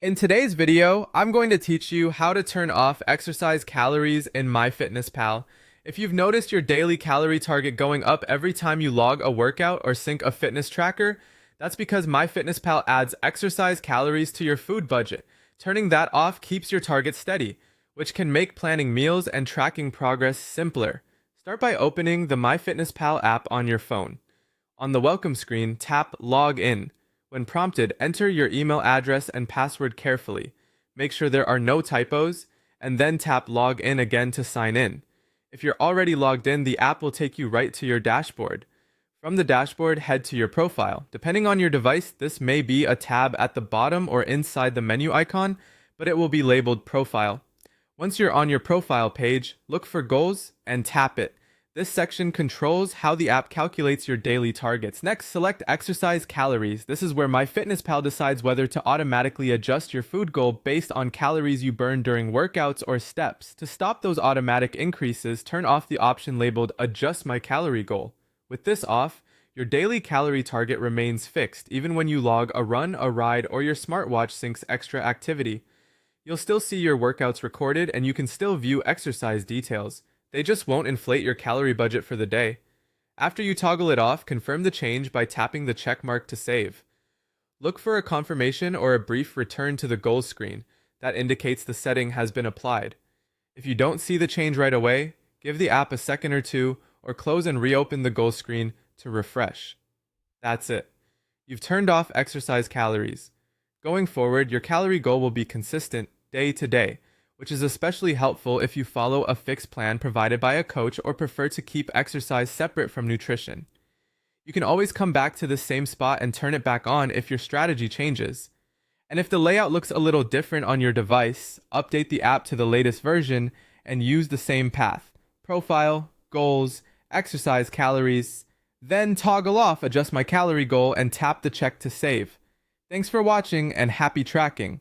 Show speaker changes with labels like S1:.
S1: In today's video, I'm going to teach you how to turn off exercise calories in MyFitnessPal. If you've noticed your daily calorie target going up every time you log a workout or sync a fitness tracker, that's because MyFitnessPal adds exercise calories to your food budget. Turning that off keeps your target steady, which can make planning meals and tracking progress simpler. Start by opening the MyFitnessPal app on your phone. On the welcome screen, tap Log In. When prompted, enter your email address and password carefully. Make sure there are no typos, and then tap Log In again to sign in. If you're already logged in, the app will take you right to your dashboard. From the dashboard, head to your profile. Depending on your device, this may be a tab at the bottom or inside the menu icon, but it will be labeled Profile. Once you're on your profile page, look for Goals and tap it. This section controls how the app calculates your daily targets. Next, select Exercise Calories. This is where MyFitnessPal decides whether to automatically adjust your food goal based on calories you burn during workouts or steps. To stop those automatic increases, turn off the option labeled Adjust My Calorie Goal. With this off, your daily calorie target remains fixed even when you log a run, a ride, or your smartwatch syncs extra activity. You'll still see your workouts recorded and you can still view exercise details. They just won't inflate your calorie budget for the day. After you toggle it off, confirm the change by tapping the check mark to save. Look for a confirmation or a brief return to the goals screen that indicates the setting has been applied. If you don't see the change right away, give the app a second or two or close and reopen the goals screen to refresh. That's it. You've turned off exercise calories. Going forward, your calorie goal will be consistent day to day, which is especially helpful if you follow a fixed plan provided by a coach or prefer to keep exercise separate from nutrition. You can always come back to the same spot and turn it back on if your strategy changes. And if the layout looks a little different on your device, update the app to the latest version and use the same path: profile, goals, exercise calories, then toggle off Adjust My Calorie Goal and tap the check to save. Thanks for watching and happy tracking!